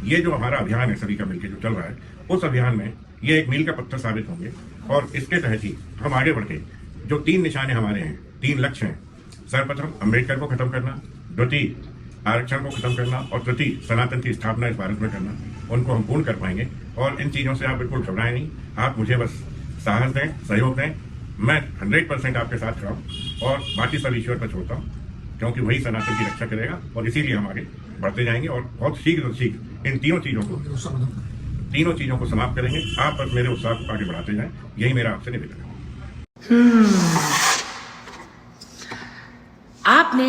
ये जो हमारा अभियान है सभी का मिलकर जो चल रहा है, उस अभियान में ये एक मील का पत्थर साबित होंगे और इसके तहत ही हम आगे बढ़ के जो 3 निशाने हमारे हैं, 3 लक्ष्य हैं, सर्वप्रथम अम्बेडकर को खत्म करना, द्वितीय आरक्षण को खत्म करना और तृतीय सनातन की स्थापना इस भारत में करना, उनको हम पूर्ण कर पाएंगे। और इन चीज़ों से आप बिल्कुल घबराएं नहीं, आप मुझे बस साहस दें, सहयोग दें, मैं 100% आपके साथ खड़ा हूँ और बाकी सब ईश्वर पर छोड़ता हूँ, क्योंकि वही सनातन की रक्षा करेगा और इसीलिए हम आगे बढ़ते जाएंगे और बहुत शीघ्र इन तीनों चीज़ों को समाप्त करेंगे। आप बस मेरे उत्साह को आगे बढ़ाते जाएं, यही मेरा आपसे निवेदन है। आपने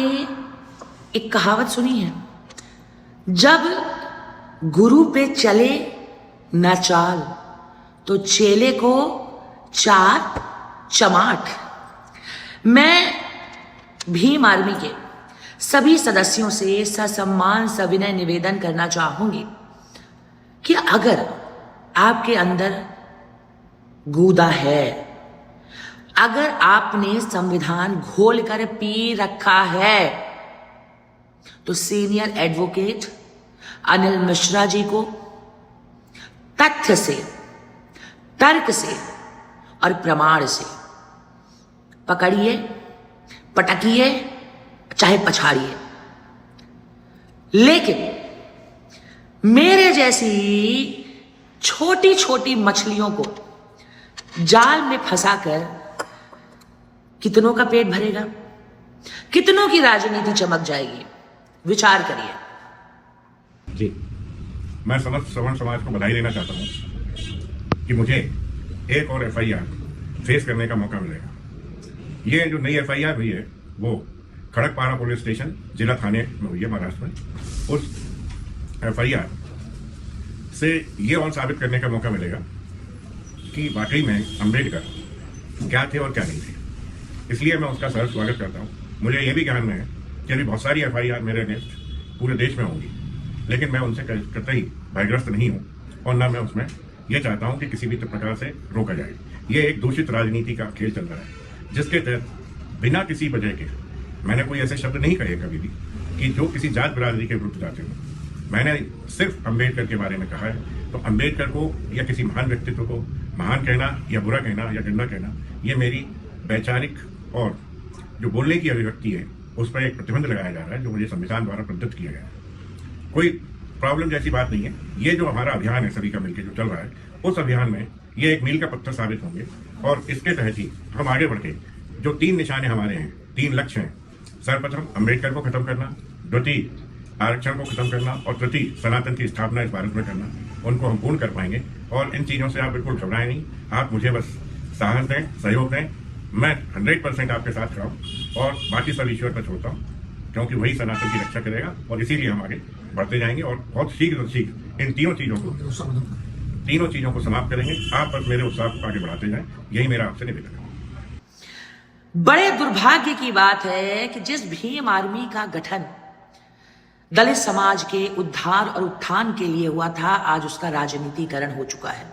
एक कहावत सुनी है, जब गुरु पे चले न चाल तो चेले को 4 चमाट। मैं भीम आर्मी के सभी सदस्यों से ससम्मान सविनय निवेदन करना चाहूंगी कि अगर आपके अंदर गूदा है, अगर आपने संविधान घोल कर पी रखा है, तो सीनियर एडवोकेट अनिल मिश्रा जी को तथ्य से, तर्क से और प्रमाण से पकड़िए, पटकिए, चाहे पछाड़िए। लेकिन मेरे जैसी छोटी छोटी मछलियों को जाल में फंसाकर कितनों का पेट भरेगा, कितनों की राजनीति चमक जाएगी, विचार करिए। जी, मैं समस्त श्रवण समाज को बधाई देना चाहता हूं कि मुझे एक और FIR फेस करने का मौका मिलेगा। ये जो नई FIR हुई है वो खड़कपारा पुलिस स्टेशन जिला थाने में हुई है, महाराष्ट्र में। उस FIR से ये और साबित करने का मौका मिलेगा कि वाकई में अम्बेडकर क्या थे और क्या नहीं थे। इसलिए मैं उसका सहर्ष स्वागत करता हूँ। मुझे ये भी ज्ञान में है कि अभी बहुत सारी FIR मेरे अगेंस्ट पूरे देश में होंगी, लेकिन मैं उनसे कतई भयग्रस्त नहीं हूँ और ना मैं उसमें यह चाहता हूँ कि किसी भी प्रकार से रोका जाए। ये एक दूषित राजनीति का खेल चल रहा है, जिसके तहत बिना किसी वजह के, मैंने कोई ऐसे शब्द नहीं कहे कभी भी कि जो किसी जात बिरादरी के विरुद्ध जाते हो। मैंने सिर्फ अम्बेडकर के बारे में कहा है। तो अम्बेडकर को या किसी महान व्यक्तित्व को महान कहना या बुरा कहना या गंदा कहना, ये मेरी वैचारिक और जो बोलने की अभिव्यक्ति है उस पर एक प्रतिबंध लगाया जा रहा है, जो मुझे संविधान द्वारा प्रदत्त किया गया है। कोई प्रॉब्लम जैसी बात नहीं है। ये जो हमारा अभियान है सभी का मिलकर जो चल रहा है, उस अभियान में ये एक मील का पत्थर साबित होंगे और इसके तहत ही हम आगे बढ़ के जो 3 निशाने हमारे हैं, 3 लक्ष्य हैं, सर्वप्रथम अम्बेडकर को खत्म करना, द्वितीय आरक्षण को खत्म करना और तृतीय सनातन की स्थापना इस भारत में करना, उनको हम पूर्ण कर पाएंगे। और इन चीज़ों से आप बिल्कुल घबराएं नहीं, आप मुझे बस साहस दें, सहयोग दें, मैं 100% आपके साथ खड़ा हूँ और बाकी सब ईश्वर पर छोड़ता हूँ, क्योंकि वही सनातन की रक्षा करेगा और इसीलिए हम आगे बढ़ते जाएंगे और बहुत शीघ्र इन तीनों चीज़ों को समाप्त करेंगे। आप बस मेरे उत्साह को आगे बढ़ाते जाएं, यही मेरा आपसे निवेदन है। बड़े दुर्भाग्य की बात है कि जिस भीम आर्मी का गठन दलित समाज के उद्धार और उत्थान के लिए हुआ था, आज उसका राजनीतिकरण हो चुका है।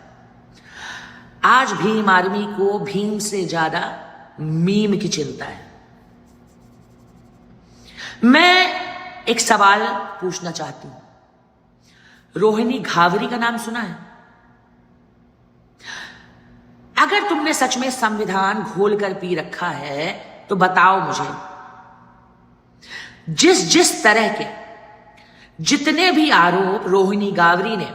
आज भीम आर्मी को भीम से ज्यादा मीम की चिंता है। मैं एक सवाल पूछना चाहती हूं। रोहिणी घावरी का नाम सुना है? अगर तुमने सच में संविधान घोल कर पी रखा है तो बताओ मुझे, जिस तरह के जितने भी आरोप रोहिणी घावरी ने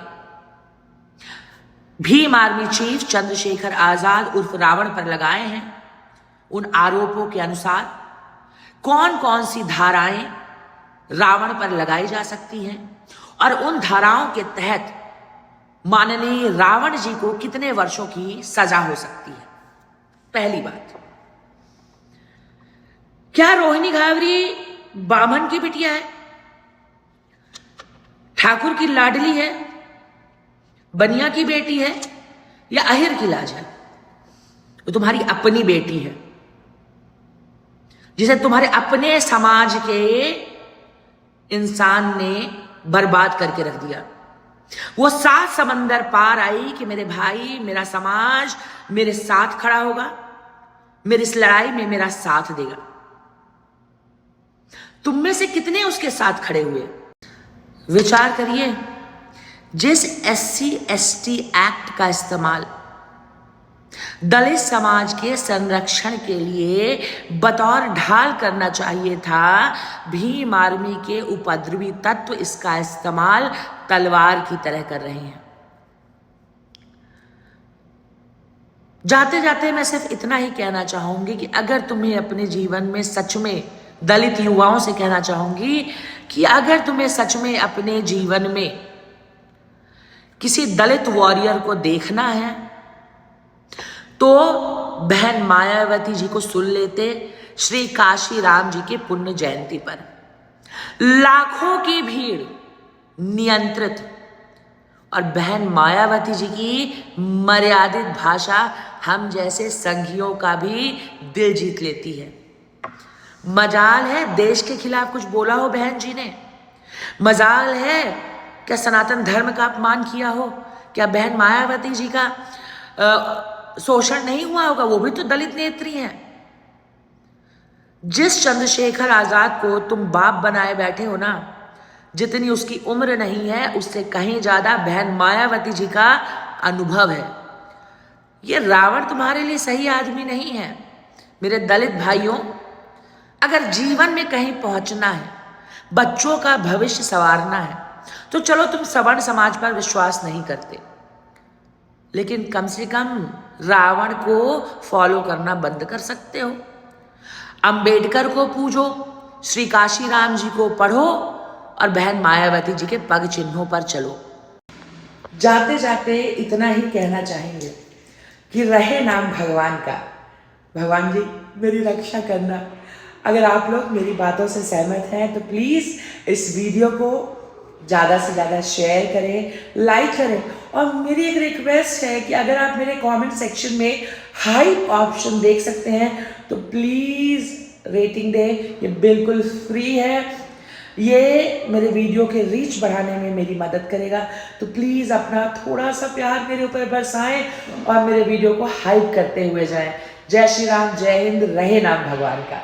भीम आर्मी चीफ चंद्रशेखर आजाद उर्फ रावण पर लगाए हैं, उन आरोपों के अनुसार कौन कौन सी धाराएं रावण पर लगाई जा सकती हैं और उन धाराओं के तहत माननीय रावण जी को कितने वर्षों की सजा हो सकती है। पहली बात, क्या रोहिणी घावरी बामन की बिटिया है, ठाकुर की लाडली है, बनिया की बेटी है या अहिर की लाज है? वो तुम्हारी अपनी बेटी है, जिसे तुम्हारे अपने समाज के इंसान ने बर्बाद करके रख दिया। वो 7 समंदर पार आई कि मेरे भाई, मेरा समाज मेरे साथ खड़ा होगा, मेरी इस लड़ाई में मेरा साथ देगा। तुम में से कितने उसके साथ खड़े हुए? विचार करिए। जिस SC/ST एक्ट का इस्तेमाल दलित समाज के संरक्षण के लिए बतौर ढाल करना चाहिए था, भीम आर्मी के उपद्रवी तत्व इसका इस्तेमाल तलवार की तरह कर रहे हैं। जाते जाते मैं सिर्फ इतना ही कहना चाहूंगी कि अगर तुम्हें अपने जीवन में सच में, दलित युवाओं से कहना चाहूंगी कि अगर तुम्हें सच में अपने जीवन में किसी दलित वॉरियर को देखना है तो बहन मायावती जी को सुन लेते श्री काशी राम जी के पुण्य जयंती पर। लाखों की भीड़ नियंत्रित और बहन मायावती जी की मर्यादित भाषा हम जैसे संघियों का भी दिल जीत लेती है। मजाल है देश के खिलाफ कुछ बोला हो बहन जी ने, मजाल है क्या सनातन धर्म का अपमान किया हो, क्या बहन मायावती जी का शोषण नहीं हुआ होगा, वो भी तो दलित नेत्री हैं। जिस चंद्रशेखर आजाद को तुम बाप बनाए बैठे हो ना, जितनी उसकी उम्र नहीं है उससे कहीं ज्यादा बहन मायावती जी का अनुभव है। ये रावण तुम्हारे लिए सही आदमी नहीं है। मेरे दलित भाइयों, अगर जीवन में कहीं पहुंचना है, बच्चों का भविष्य संवारना है, तो चलो तुम सवर्ण समाज पर विश्वास नहीं करते, लेकिन कम से कम रावण को फॉलो करना बंद कर सकते हो। अंबेडकर को पूजो, श्री काशी राम जी को पढ़ो और बहन मायावती जी के पग चिन्हों पर चलो। जाते जाते इतना ही कहना चाहेंगे कि रहे नाम भगवान का। भगवान जी मेरी रक्षा करना। अगर आप लोग मेरी बातों से सहमत हैं तो प्लीज़ इस वीडियो को ज़्यादा से ज़्यादा शेयर करें, लाइक करें। और मेरी एक रिक्वेस्ट है कि अगर आप मेरे कमेंट सेक्शन में हाइप ऑप्शन देख सकते हैं तो प्लीज़ रेटिंग दें। ये बिल्कुल फ्री है, ये मेरे वीडियो के रीच बढ़ाने में मेरी मदद करेगा। तो प्लीज़ अपना थोड़ा सा प्यार मेरे ऊपर बरसाएं और मेरे वीडियो को हाइप करते हुए जाएं। जय श्री राम, जय हिंद, रहे नाम भगवान का।